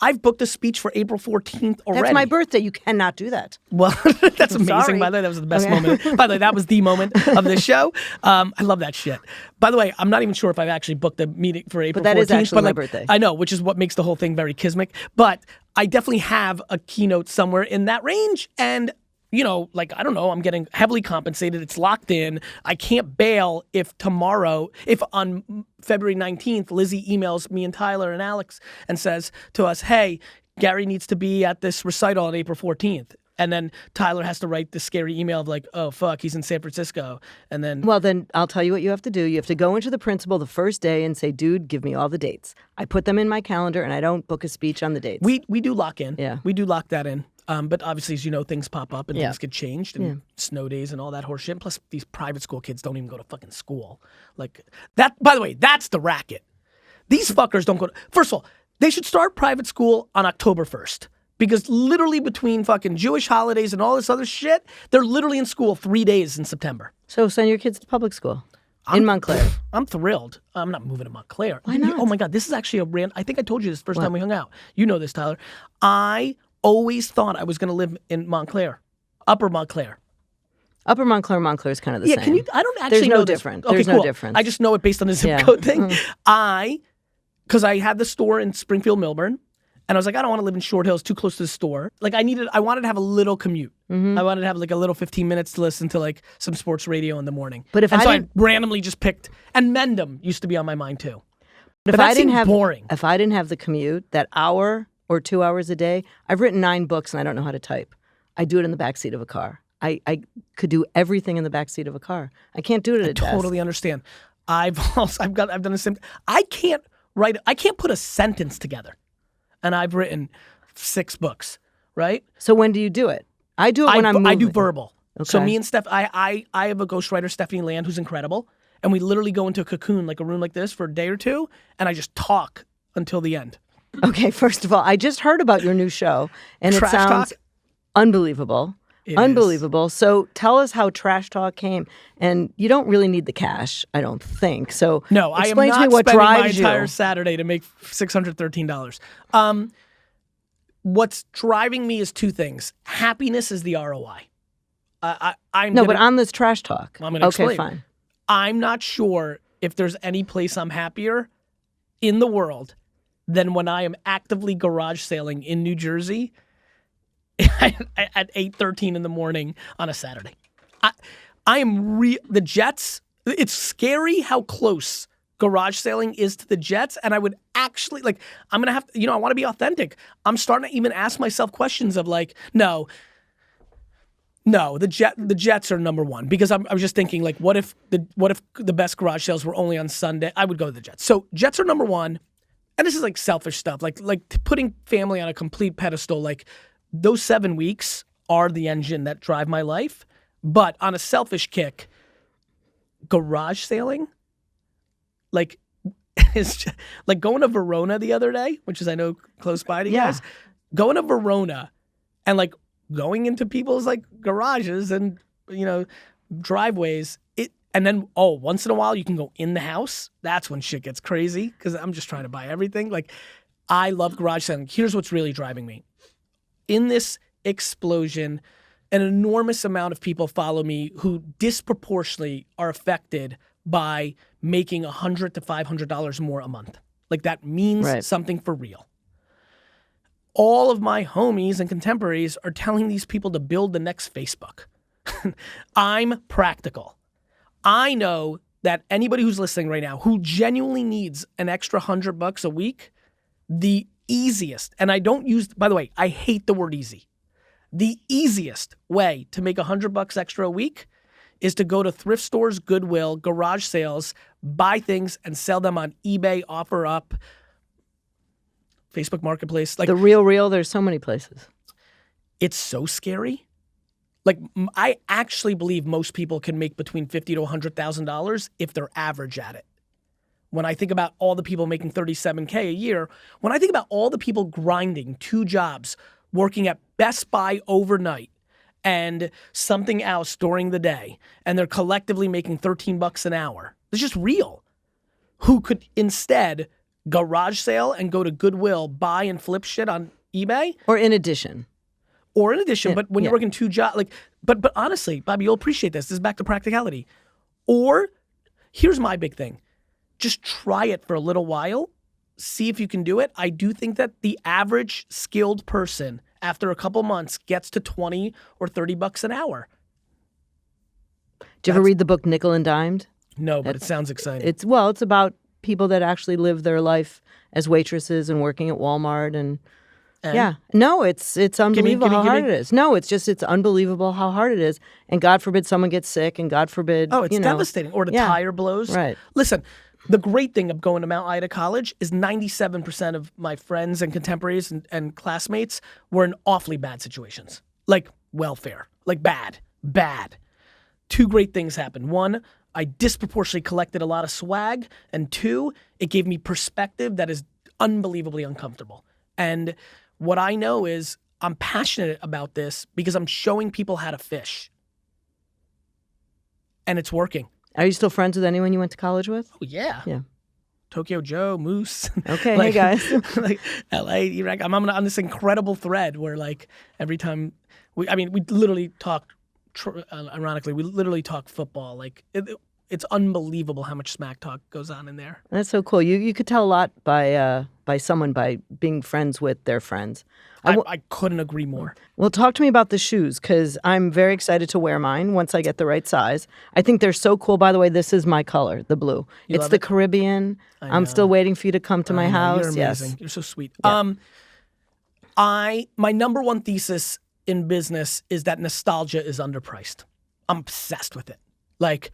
I've booked a speech for April 14th already. That's my birthday. You cannot do that. Well, that's amazing, sorry. by the way. That was the best moment. By the way, that was the moment of this show. I love that shit. By the way, I'm not even sure if I've actually booked a meeting for April 14th. But that is actually my birthday. I know, which is what makes the whole thing very kismic. But I definitely have a keynote somewhere in that range. And, you know, like, I don't know, I'm getting heavily compensated. It's locked in. I can't bail if on February 19th, Lizzie emails me and Tyler and Alex and says to us, hey, Gary needs to be at this recital on April 14th. And then Tyler has to write this scary email of like, oh, fuck, he's in San Francisco. And then... Well, then I'll tell you what you have to do. You have to go into the principal the first day and say, dude, give me all the dates. I put them in my calendar and I don't book a speech on the dates. We do lock in. Yeah. We do lock that in. But obviously, as you know, things pop up and things get changed and snow days and all that horse shit. Plus, these private school kids don't even go to fucking school. Like that, by the way, that's the racket. These fuckers don't go to... First of all, they should start private school on October 1st. Because literally between fucking Jewish holidays and all this other shit, they're literally in school 3 days in September. So send your kids to public school in Montclair. I'm thrilled. I'm not moving to Montclair. Why not? Oh my God, this is actually a rant. I think I told you this first time we hung out. You know this, Tyler. I always thought I was going to live in Montclair, Upper Montclair. Upper Montclair is kind of the same. Can you? I don't actually There's know no this. difference. Okay, There's cool. no difference. I just know it based on the zip code thing. Because I had the store in Springfield, Milburn. And I was like, I don't want to live in Short Hills, too close to the store. Like I wanted to have a little commute. I wanted to have like a little 15 minutes to listen to like some sports radio in the morning. But so I randomly just picked, and Mendham used to be on my mind too. But that seemed boring. If I didn't have the commute, that hour or 2 hours a day, I've written 9 books and I don't know how to type. I do it in the backseat of a car. I could do everything in the backseat of a car. I can't do it at a desk. Totally understand. I've done the same. I can't put a sentence together. And I've written 6 books, right? So when do you do it? I do it when I'm moving. I do verbal. Okay. So me and Steph, I have a ghostwriter, Stephanie Land, who's incredible. And we literally go into a cocoon, like a room like this for a day or two, and I just talk until the end. Okay, first of all, I just heard about your new show, and Trash it sounds Talk? unbelievable. Unbelievable. So tell us how Trash Talk came, and you don't really need the cash, I don't think. So no, I am explain not to me what spending my drives entire you. Saturday to make $613. What's driving me is 2 things. Happiness is the ROI. But on this Trash Talk. I'm gonna explain. Okay, fine. I'm not sure if there's any place I'm happier in the world than when I am actively garage sailing in New Jersey at 8:13 in the morning on a Saturday. I am the Jets. It's scary how close garage sailing is to the Jets, and I would actually I'm gonna have to, I want to be authentic. I'm starting to even ask myself questions of like, no, the Jets are number 1 because I was just thinking like, what if the best garage sales were only on Sunday? I would go to the Jets. So Jets are number 1, and this is like selfish stuff, like putting family on a complete pedestal, like. Those 7 weeks are the engine that drive my life. But on a selfish kick, garage sailing, is just, like going to Verona the other day, which is I know close by to you guys. Going to Verona and like going into people's like garages and driveways. And then once in a while you can go in the house. That's when shit gets crazy because I'm just trying to buy everything. Like I love garage sailing. Here's what's really driving me. In this explosion, an enormous amount of people follow me who disproportionately are affected by making $100 to $500 more a month. Like that means something for real. All of my homies and contemporaries are telling these people to build the next Facebook. I'm practical. I know that anybody who's listening right now who genuinely needs an extra $100 a week, the easiest, and I don't use, by the way, I hate the word easy. The easiest way to make $100 extra a week is to go to thrift stores, Goodwill, garage sales, buy things and sell them on eBay, OfferUp, Facebook Marketplace. Like the Real, there's so many places. It's so scary. Like I actually believe most people can make between $50,000 to $100,000 if they're average at it. When I think about all the people making $37K a year, when I think about all the people grinding 2 jobs, working at Best Buy overnight and something else during the day, and they're collectively making $13 an hour, it's just real, who could instead garage sale and go to Goodwill, buy and flip shit on eBay, Or in addition. or in addition, but when yeah. you're working 2 jobs, like, but honestly, Bobby, you'll appreciate this. This is back to practicality. Or here's my big thing. Just try it for a little while. See if you can do it. I do think that the average skilled person after a couple months gets to 20 or $30 an hour. Did you ever read the book Nickel and Dimed? No, but it sounds exciting. It's about people that actually live their life as waitresses and working at Walmart and yeah. No, it's unbelievable how hard it is. No, it's unbelievable how hard it is. And God forbid someone gets sick and God forbid, Oh, it's devastating. Or the tire blows. Right. Listen, the great thing of going to Mount Ida College is 97% of my friends and contemporaries and classmates were in awfully bad situations. Like welfare. Like bad. 2 great things happened. 1, I disproportionately collected a lot of swag. And 2, it gave me perspective that is unbelievably uncomfortable. And what I know is I'm passionate about this because I'm showing people how to fish. And it's working. Are you still friends with anyone you went to college with? Oh, yeah. Yeah. Tokyo Joe, Moose. Okay, hey guys. Like LA, Iraq. I'm on this incredible thread where like every time we literally talk, ironically, we literally talk football. Like it's unbelievable how much smack talk goes on in there. That's so cool. You could tell a lot by someone by being friends with their friends. I couldn't agree more. Well, talk to me about the shoes because I'm very excited to wear mine once I get the right size. I think they're so cool. By the way, this is my color, the blue. It's love the it? Caribbean. I'm still waiting for you to come to my house. You're amazing. Yes. You're so sweet. Yeah. My number one thesis in business is that nostalgia is underpriced. I'm obsessed with it. Like,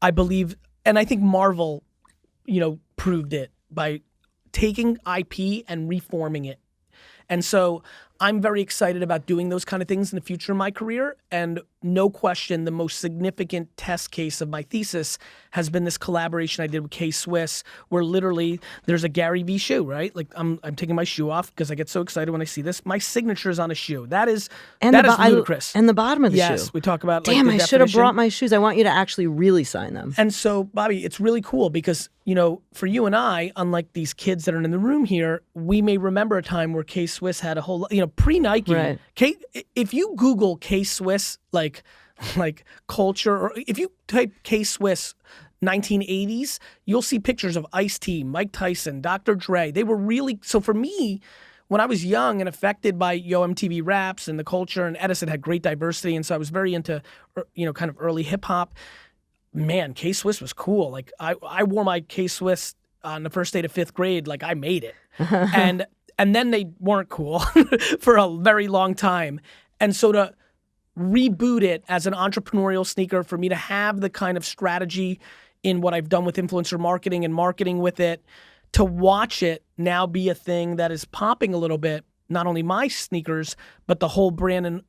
I believe, and I think Marvel, proved it by taking IP and reforming it. And so I'm very excited about doing those kind of things in the future of my career. And no question, the most significant test case of my thesis has been this collaboration I did with K-Swiss, where literally there's a GaryVee shoe, right? Like I'm taking my shoe off because I get so excited when I see this. My signature is on a shoe. That is ludicrous. And the bottom of the shoe. Yes, we talk about Damn, like, the I should have definition. brought my shoes. I want you to actually really sign them. And so, Bobby, it's really cool because, for you and I, unlike these kids that are in the room here, we may remember a time where K-Swiss had a whole, pre-Nike. Right. If you Google K-Swiss, like culture, or if you type K-Swiss 1980s, you'll see pictures of Ice-T, Mike Tyson, Dr. Dre. They were really, so for me, when I was young and affected by MTV Raps and the culture, and Edison had great diversity, and so I was very into, kind of early hip hop. Man, K-Swiss was cool. Like I wore my K-Swiss on the first day of 5th grade, like I made it. And then they weren't cool for a very long time. And so to reboot it as an entrepreneurial sneaker, for me to have the kind of strategy in what I've done with influencer marketing and marketing with it, to watch it now be a thing that is popping a little bit, not only my sneakers, but the whole brand, and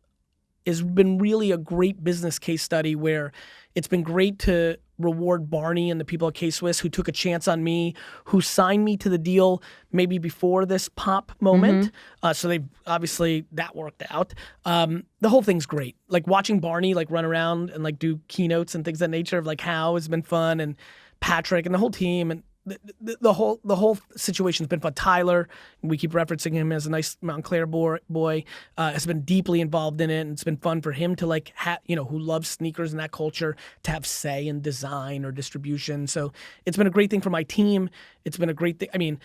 has been really a great business case study where it's been great to reward Barney and the people at K-Swiss who took a chance on me, who signed me to the deal maybe before this pop moment. So they obviously, that worked out. The whole thing's great. Like watching Barney like run around and like do keynotes and things of that nature of like how has been fun, and Patrick and the whole team, and the whole situation's been fun. Tyler, we keep referencing him as a nice Montclair boy, has been deeply involved in it, and it's been fun for him to like, who loves sneakers and that culture, to have say in design or distribution. So it's been a great thing for my team. It's been a great thing. I mean,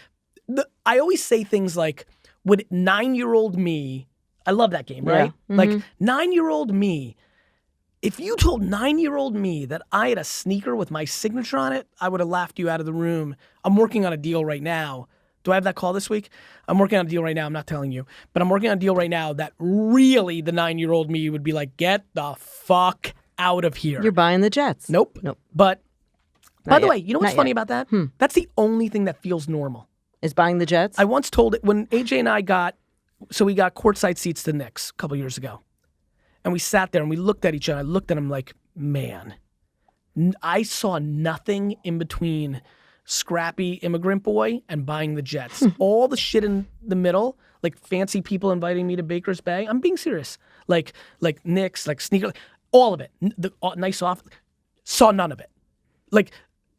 I always say things like, would 9-year-old me, I love that game, right? Yeah. Like 9-year-old me, if you told 9-year-old me that I had a sneaker with my signature on it, I would have laughed you out of the room. I'm working on a deal right now. Do I have that call this week? I'm working on a deal right now. I'm not telling you. But I'm working on a deal right now that really the 9-year-old me would be like, get the fuck out of here. You're buying the Jets. Nope. But, by the way, you know what's Not funny yet. about that? That's the only thing that feels normal. Is buying the Jets? I once told it, when AJ and I we got courtside seats to the Knicks a couple years ago. And we sat there and we looked at each other. I looked at him like, man, I saw nothing in between scrappy immigrant boy and buying the Jets. All the shit in the middle, like fancy people inviting me to Baker's Bay. I'm being serious. Like Knicks, like sneaker, all of it. The nice off, saw none of it. Like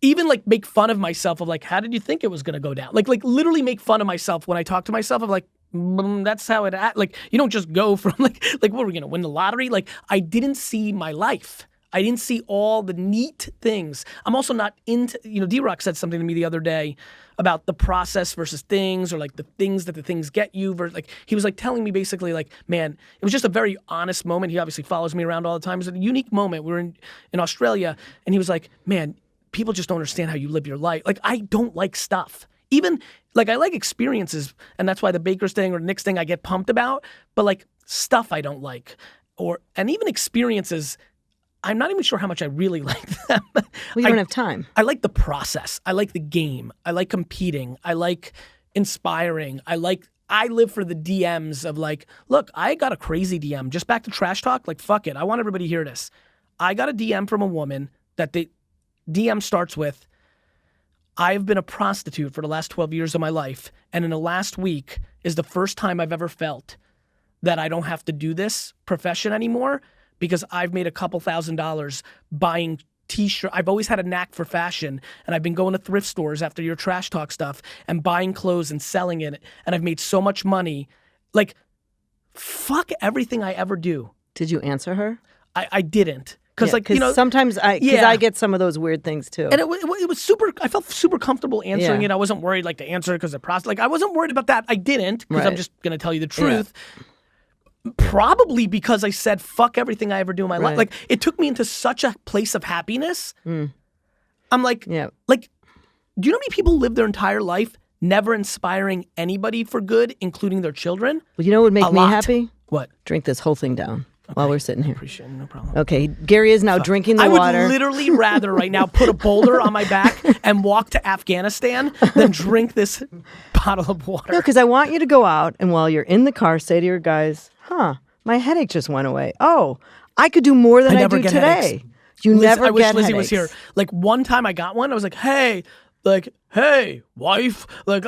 even like make fun of myself of like, how did you think it was gonna go down? Like literally make fun of myself when I talk to myself of like, that's how it like you don't just go from like what we're gonna win the lottery. Like I didn't see my life. I didn't see all the neat things. I'm also not into, D-Rock said something to me the other day about the process versus things, or like the things that the things get you versus like, he was like telling me basically like, man, it was just a very honest moment. He obviously follows me around all the time. It was a unique moment. We were in Australia and he was like, man, people just don't understand how you live your life. Like I don't like stuff. Even like I like experiences, and that's why the Baker's thing or Nick's thing I get pumped about, but like stuff I don't like, and even experiences, I'm not even sure how much I really like them. Well, you don't have time. I like the process. I like the game. I like competing. I like inspiring. I live for the DMs of like, look, I got a crazy DM. Just back to trash talk, like fuck it. I want everybody to hear this. I got a DM from a woman that the DM starts with, I've been a prostitute for the last 12 years of my life, and in the last week is the first time I've ever felt that I don't have to do this profession anymore because I've made a couple $1,000s buying t-shirt. I've always had a knack for fashion, and I've been going to thrift stores after your trash talk stuff and buying clothes and selling it, and I've made so much money. Like, fuck everything I ever do. Did you answer her? I didn't. Because sometimes I get some of those weird things too. And it was super, I felt super comfortable answering it. I wasn't worried like to answer it because of process. Like I wasn't worried about that. I didn't, because I'm just going to tell you the truth. Probably because I said, fuck everything I ever do in my life. Like it took me into such a place of happiness. I'm like, do you know how many people live their entire life never inspiring anybody for good, including their children? Well, you know what would make me happy? What? Drink this whole thing down. While we're sitting here. Appreciate it, no problem. Okay, Gary is now drinking the water. I would literally rather right now put a boulder on my back and walk to Afghanistan than drink this bottle of water. No, because I want you to go out and while you're in the car, say to your guys, my headache just went away. Oh, I could do more than I do today. Headaches. You never I wish get Lizzie headaches. was here. Like one time I got one, I was like, hey, wife, like,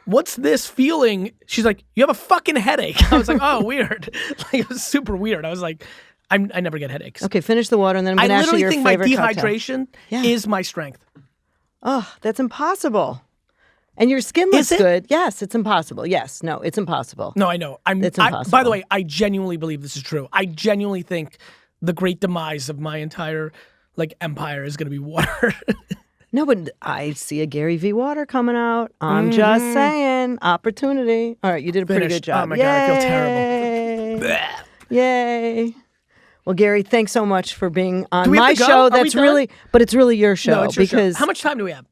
what's this feeling? She's like, you have a fucking headache. I was like, oh, weird. Like, it was super weird. I was like, I never get headaches. Okay, finish the water and then I'm going to ask you your favorite I literally think my dehydration is my strength. Oh, that's impossible. And your skin looks good. Yes, it's impossible. Yes, no, it's impossible. No, I know. It's impossible. By the way, I genuinely believe this is true. I genuinely think the great demise of my entire empire is going to be water. No, but I see a GaryVee water coming out. I'm just saying. Opportunity. All right, you did a pretty good job. Oh my God, I feel terrible. Yay. Well, Gary, thanks so much for being on Do we have my to go? show. Are we That's done? really, but it's really your show. No, it's your because show. How much time do we have?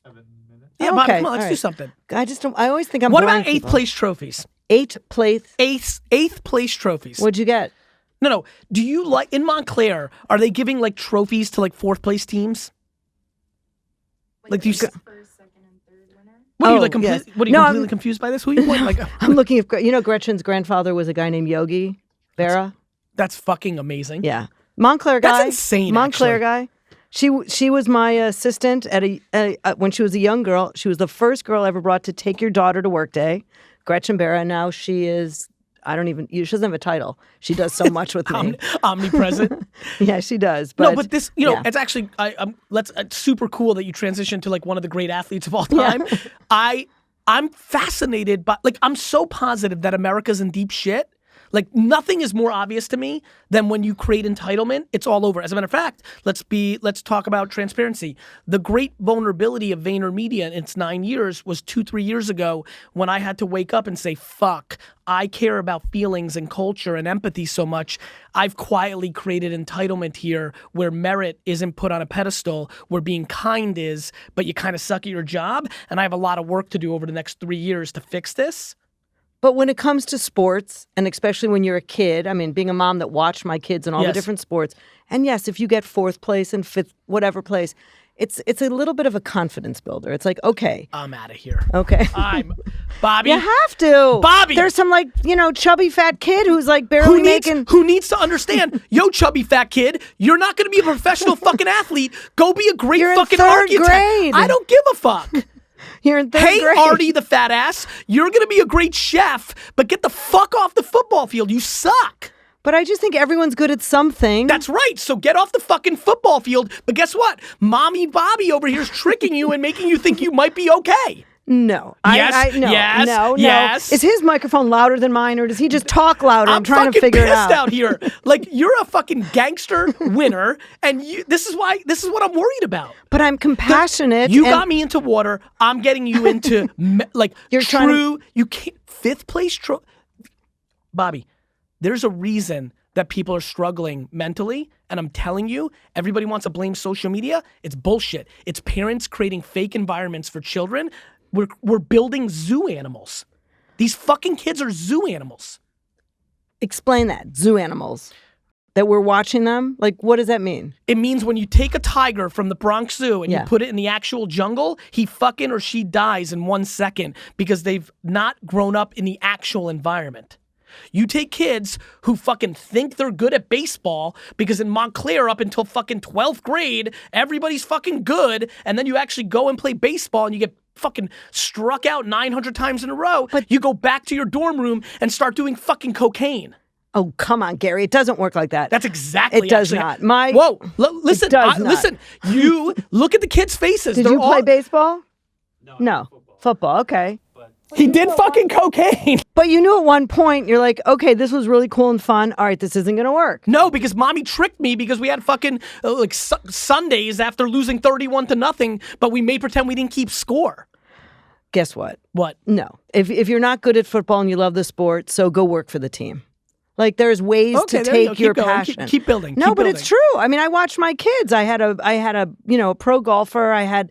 7 minutes. Yeah, Bobby, okay, come on, let's all do right. something. I always think I'm What boring about eighth people. place trophies? Eighth place? Eighth place trophies. What'd you get? No. Do you like, in Montclair, are they giving fourth place fourth place teams? Like do you... First, second, and third winner. What are you Oh, completely, yes. what are you No, completely confused by this? Who are you pointing? I'm looking at, Gretchen's grandfather was a guy named Yogi Berra. That's fucking amazing. Yeah. Montclair guy. That's insane, Montclair actually. guy. She was my assistant when she was a young girl. She was the first girl ever brought to take your daughter to work day. Gretchen Berra. Now she is, she doesn't have a title. She does so much with me. Omnipresent. Yeah, she does. No, but this, yeah. it's actually, it's super cool that you transitioned to one of the great athletes of all time. Yeah. I'm fascinated by, I'm so positive that America's in deep shit. Nothing is more obvious to me than when you create entitlement, it's all over. As a matter of fact, let's talk about transparency. The great vulnerability of VaynerMedia in its 9 years was 2-3 years ago when I had to wake up and say, fuck, I care about feelings and culture and empathy so much. I've quietly created entitlement here where merit isn't put on a pedestal, where being kind is, but you kind of suck at your job. And I have a lot of work to do over the next 3 years to fix this. But when it comes to sports, and especially when you're a kid, being a mom that watched my kids in all the different sports, and yes, if you get fourth place and fifth, whatever place, it's a little bit of a confidence builder. It's like, okay. I'm out of here. Okay. Bobby. You have to. Bobby. There's some chubby fat kid who's barely making. Who needs to understand, yo, chubby fat kid, you're not going to be a professional fucking athlete. Go be a great You're fucking in third architect. grade. I don't give a fuck. You're in third Hey, grade. Artie the fat ass, you're going to be a great chef, but get the fuck off the football field. You suck. But I just think everyone's good at something. That's right. So get off the fucking football field. But guess what? Mommy Bobby over here is tricking you and making you think you might be okay. No. Yes, no, yes, no. yes. Is his microphone louder than mine, or does he just talk louder? I'm trying to figure it out. I'm fucking pissed out here. Like, you're a fucking gangster winner, and this is what I'm worried about. But I'm compassionate. You got me into water. I'm getting you into You're true. You can't 5th place. Bobby, there's a reason that people are struggling mentally, and I'm telling you, everybody wants to blame social media. It's bullshit. It's parents creating fake environments for children. We're building zoo animals. These fucking kids are zoo animals. Explain that. Zoo animals. That we're watching them? Like, what does that mean? It means when you take a tiger from the Bronx Zoo and you Yeah. put it in the actual jungle, he fucking or she dies in 1 second because they've not grown up in the actual environment. You take kids who fucking think they're good at baseball because in Montclair up until fucking 12th grade, everybody's fucking good, and then you actually go and play baseball and you get fucking struck out 900 times in a row. But you go back to your dorm room and start doing fucking cocaine. Oh, come on, Gary. It doesn't work like that. That's exactly It does actually- not. Whoa, listen, It does not. listen. You look at the kids' faces. Did They're you play all, baseball? No. Football, okay. He did fucking cocaine. But you knew at one point, you're like, okay, this was really cool and fun. All right, this isn't going to work. No, because mommy tricked me because we had fucking Sundays after losing 31-0, but we made pretend we didn't keep score. Guess what? What? No. If you're not good at football and you love the sport, so go work for the team. Like, there's ways Okay, to there you go. take Keep your going. passion. Keep building. No, Keep but building. it's true. I mean, I watched my kids. I had a pro golfer. I had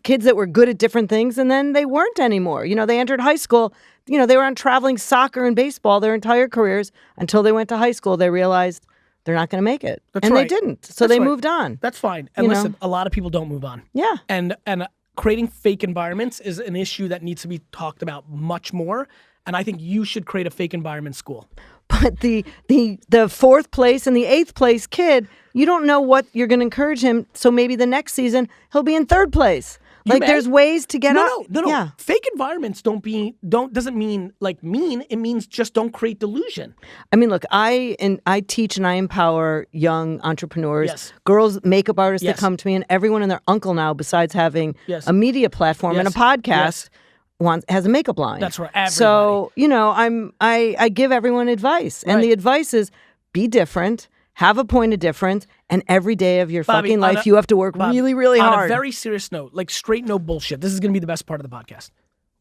kids that were good at different things, and then they weren't anymore. They entered high school. They were on traveling soccer and baseball their entire careers until they went to high school. They realized they're not going to make it, That's and right. they didn't. So That's they right. moved on. That's fine. And You listen, know? a lot of people don't move on. Yeah. And creating fake environments is an issue that needs to be talked about much more. And I think you should create a fake environment school. But the 4th place and the 8th place kid, you don't know what you're going to encourage him. So maybe the next season he'll be in 3rd place. Like, may. there's ways to get up. No. Yeah. Fake environments doesn't mean like mean. It means just don't create delusion. I mean, look, I teach and I empower young entrepreneurs, Yes. girls, makeup artists Yes. that come to me, and everyone and their uncle now, besides having Yes. a media platform and a Yes. podcast, has a makeup line. That's right, everybody. So I give everyone advice, and Right. the advice is be different, have a point of difference, and every day of your Bobby, fucking on life a- you have to work Bobby, really, really on hard. a very serious note, like straight no bullshit. This is going to be the best part of the podcast.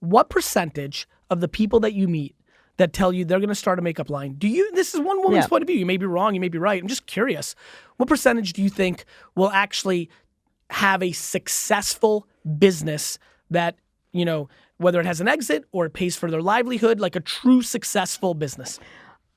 What percentage of the people that you meet that tell you they're going to start a makeup line, this is one woman's Yeah. point of view. You may be wrong, you may be right. I'm just curious. What percentage do you think will actually have a successful business that, whether it has an exit or it pays for their livelihood, like a true successful business?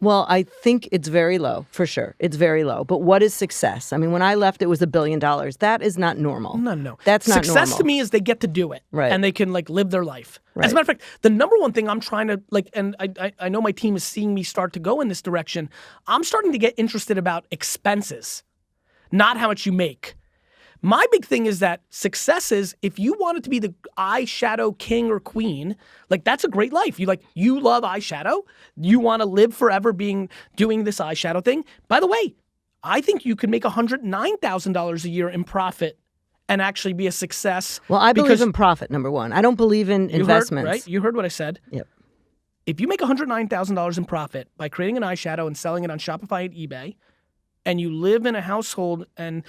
Well, I think it's very low, for sure. It's very low. But what is success? I mean, when I left, it was $1 billion. That is not normal. No. That's not Success normal. to me is they get to do it. Right. And they can live their life. As a Right. matter of fact, the number one thing I'm trying to and I know my team is seeing me start to go in this direction. I'm starting to get interested about expenses, not how much you make. My big thing is that success is if you wanted to be the eyeshadow king or queen, that's a great life. You love eyeshadow. You want to live forever doing this eyeshadow thing. By the way, I think you could make $109,000 a year in profit and actually be a success. Well, I believe because in profit, number one. I don't believe in you investments. heard, right? You heard what I said. Yep. If you make $109,000 in profit by creating an eyeshadow and selling it on Shopify and eBay, and you live in a household and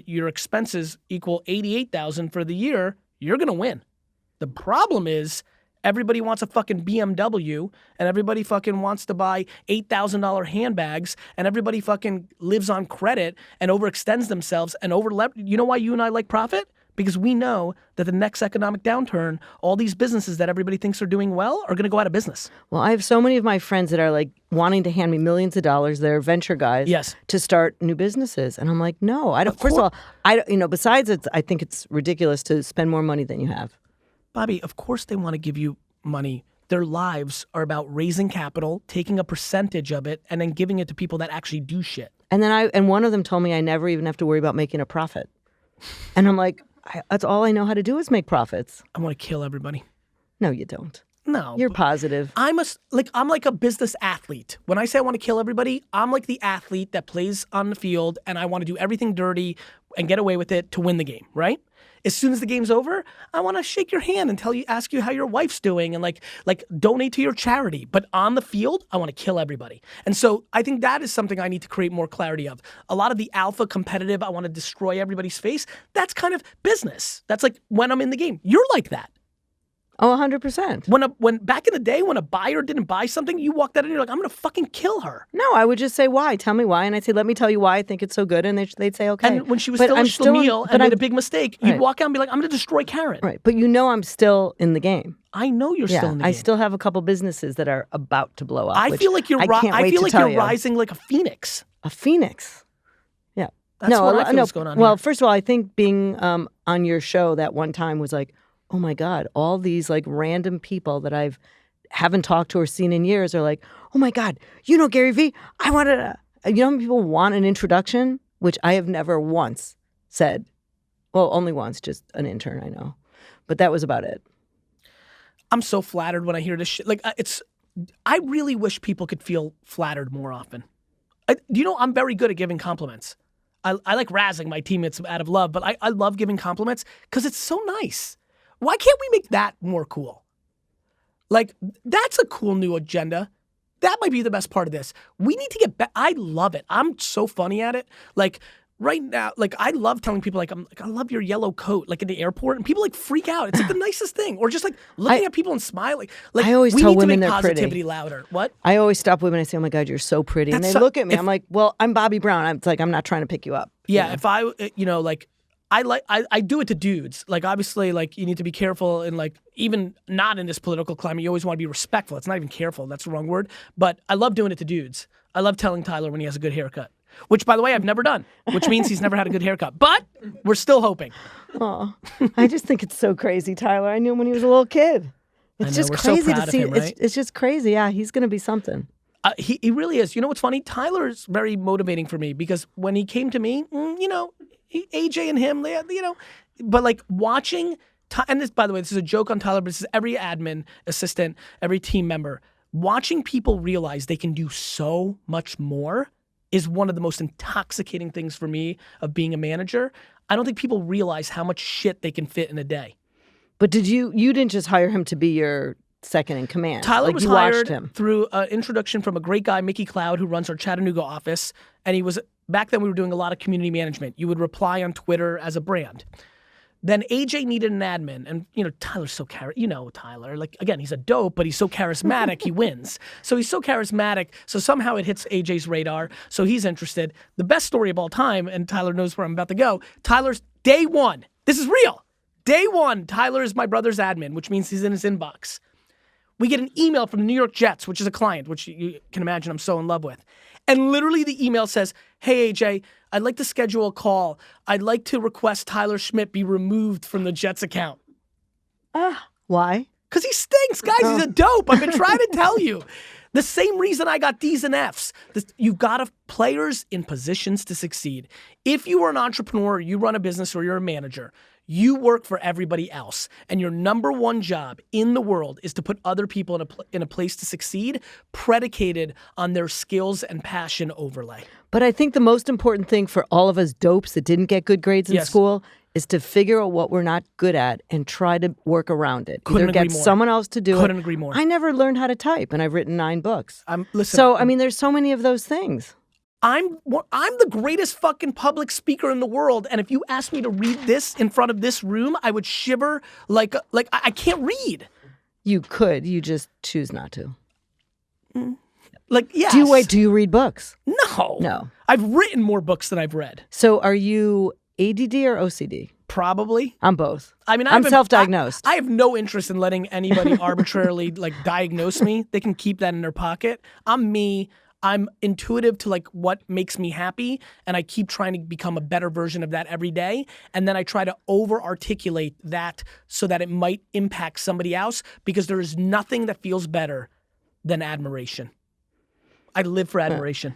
your expenses equal $88,000 for the year, you're gonna win. The problem is everybody wants a fucking BMW and everybody fucking wants to buy $8,000 handbags and everybody fucking lives on credit and overextends themselves and You know why you and I like profit? Because we know that the next economic downturn, all these businesses that everybody thinks are doing well are going to go out of business. Well, I have so many of my friends that are wanting to hand me millions of dollars. They're venture guys. Yes. To start new businesses, and I'm like, no, I don't. First of all, besides, I think it's ridiculous to spend more money than you have. Bobby, of course they want to give you money. Their lives are about raising capital, taking a percentage of it, and then giving it to people that actually do shit. And then one of them told me I never even have to worry about making a profit. And I'm like, that's all I know how to do is make profits. I want to kill everybody. No, you don't. No. You're positive. I'm like a business athlete. When I say I want to kill everybody, I'm like the athlete that plays on the field and I want to do everything dirty and get away with it to win the game, right? As soon as the game's over, I want to shake your hand and ask you how your wife's doing and like donate to your charity. But on the field, I want to kill everybody. And so I think that is something I need to create more clarity of. A lot of the alpha competitive, I want to destroy everybody's face. That's kind of business. That's like when I'm in the game. You're like that. Oh, 100%. When back in the day, when a buyer didn't buy something, you walked out and you're like, I'm gonna fucking kill her. No, I would just say why. Tell me why, and I'd say, let me tell you why I think it's so good, and they'd say okay. And when she was still a schlemiel and made a big mistake, you'd Right. walk out and be like, I'm gonna destroy Karen. Right, but you know I'm still in the game. I know you're still in the game. I still have a couple businesses that are about to blow up. I feel like you're rising like a phoenix. A phoenix. Yeah. That's what I feel is going on Well, here. first of all, I think being on your show that one time was like, oh my God, all these like random people that haven't talked to or seen in years are like, oh my God, you know GaryVee? I wanted to, you know how many people want an introduction? Which I have never once said. Well, only once, just an intern I know. But that was about it. I'm so flattered when I hear this shit. Like, I really wish people could feel flattered more often. I'm very good at giving compliments. I like razzing my teammates out of love, but I love giving compliments because it's so nice. Why can't we make that more cool? Like, that's a cool new agenda. That might be the best part of this. We need to get back. I love it. I'm so funny at it. Like, right now, like, I love telling people, like, I love your yellow coat, like, in the airport, and people, like, freak out. It's, like, the nicest thing. Or just, like, looking at people and smiling. Like, I always we tell need to women make they're pretty. positivity louder. What? I always stop women and say, oh my God, you're so pretty. And That's they so- look at me. if- I'm like, well, I'm Bobbi Brown. It's like, I'm not trying to pick you up. Yeah, You know? if I do it to dudes. Like, obviously, like, you need to be careful and, like, even not in this political climate, you always want to be respectful. It's not even careful. That's the wrong word. But I love doing it to dudes. I love telling Tyler when he has a good haircut, which, by the way, I've never done, which means he's never had a good haircut. But we're still hoping. Oh, I just think it's so crazy, Tyler. I knew him when he was a little kid. It's know, just we're so crazy proud to of see. him, right? It's just crazy. Yeah, he's going to be something. He really is. You know what's funny? Tyler's very motivating for me because when he came to me, AJ and him, but like watching, and this, by the way, this is a joke on Tyler, but this is every admin, assistant, every team member. Watching people realize they can do so much more is one of the most intoxicating things for me of being a manager. I don't think people realize how much shit they can fit in a day. But you didn't just hire him to be your second in command. Tyler like, was you watched hired him. through an introduction from a great guy, Mickey Cloud, who runs our Chattanooga office. And he was, back then we were doing a lot of community management. You would reply on Twitter as a brand. Then AJ needed an admin, and Tyler's so Tyler. Like, again, he's a dope, but he's so charismatic, he wins. So he's so charismatic, so somehow it hits AJ's radar, so he's interested. The best story of all time, and Tyler knows where I'm about to go, Tyler's day one. This is real. Day one, Tyler is my brother's admin, which means he's in his inbox. We get an email from the New York Jets, which is a client, which you can imagine I'm so in love with. And literally the email says, hey, AJ, I'd like to schedule a call. I'd like to request Tyler Schmidt be removed from the Jets account. Why? Because he stinks, guys. He's a dope. I've been trying to tell you. The same reason I got D's and F's. You've got players in positions to succeed. If you are an entrepreneur, you run a business, or you're a manager, you work for everybody else. And your number one job in the world is to put other people in a place to succeed, predicated on their skills and passion overlay. But I think the most important thing for all of us dopes that didn't get good grades in Yes. school is to figure out what we're not good at and try to work around it. Couldn't Either agree get more. someone else to do it. Couldn't agree more. I never learned how to type, and I've written 9 books. Listen, So, I mean, there's so many of those things. I'm the greatest fucking public speaker in the world, and if you asked me to read this in front of this room, I would shiver like I can't read. You could. You just choose not to. Like, yes. Do you read books? No. No. I've written more books than I've read. So are you ADD or OCD? Probably. I'm both. I mean, I'm self-diagnosed. I have no interest in letting anybody arbitrarily diagnose me. They can keep that in their pocket. I'm me. I'm intuitive to what makes me happy, and I keep trying to become a better version of that every day. And then I try to over-articulate that so that it might impact somebody else, because there is nothing that feels better than admiration. I live for admiration.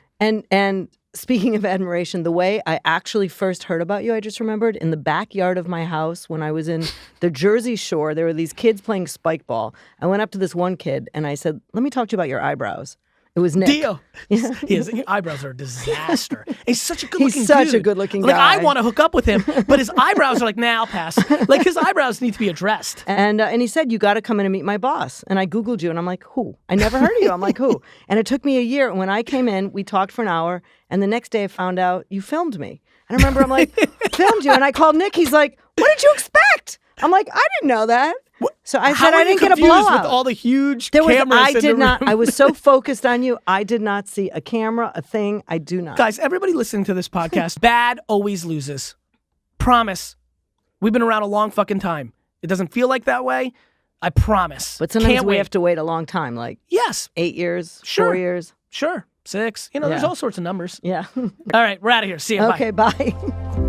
And speaking of admiration, the way I actually first heard about you, I just remembered in the backyard of my house when I was in the Jersey Shore, there were these kids playing spike ball. I went up to this one kid and I said, "Let me talk to you about your eyebrows." It was Nick. Dio. His eyebrows are a disaster. He's such a good-looking He's such dude. a good-looking Like, guy. I want to hook up with him, but his eyebrows are like, nah, I'll pass. Like, his eyebrows need to be addressed. And he said, "You got to come in and meet my boss." And I Googled you and I'm like, "Who?" I never heard of you. I'm like, "Who?" And it took me a year. And when I came in, we talked for an hour. And the next day I found out you filmed me. And I remember I'm like, "Filmed you?" And I called Nick. He's like, "What did you expect?" I'm like, "I didn't know that." So I How said are I you didn't get a confused blowout. with all the huge There was, cameras I in the did not. room? I was so focused on you. I did not see a camera, a thing. I do not. Guys, everybody listening to this podcast, bad always loses. Promise. We've been around a long fucking time. It doesn't feel like that way. I promise. But sometimes Can't we wait. have to wait a long time, like Yes, 8 years, Sure. 4 years. sure. 6. You know, there's Yeah. all sorts of numbers. Yeah. All right, we're out of here. See you. Okay, Bye. bye.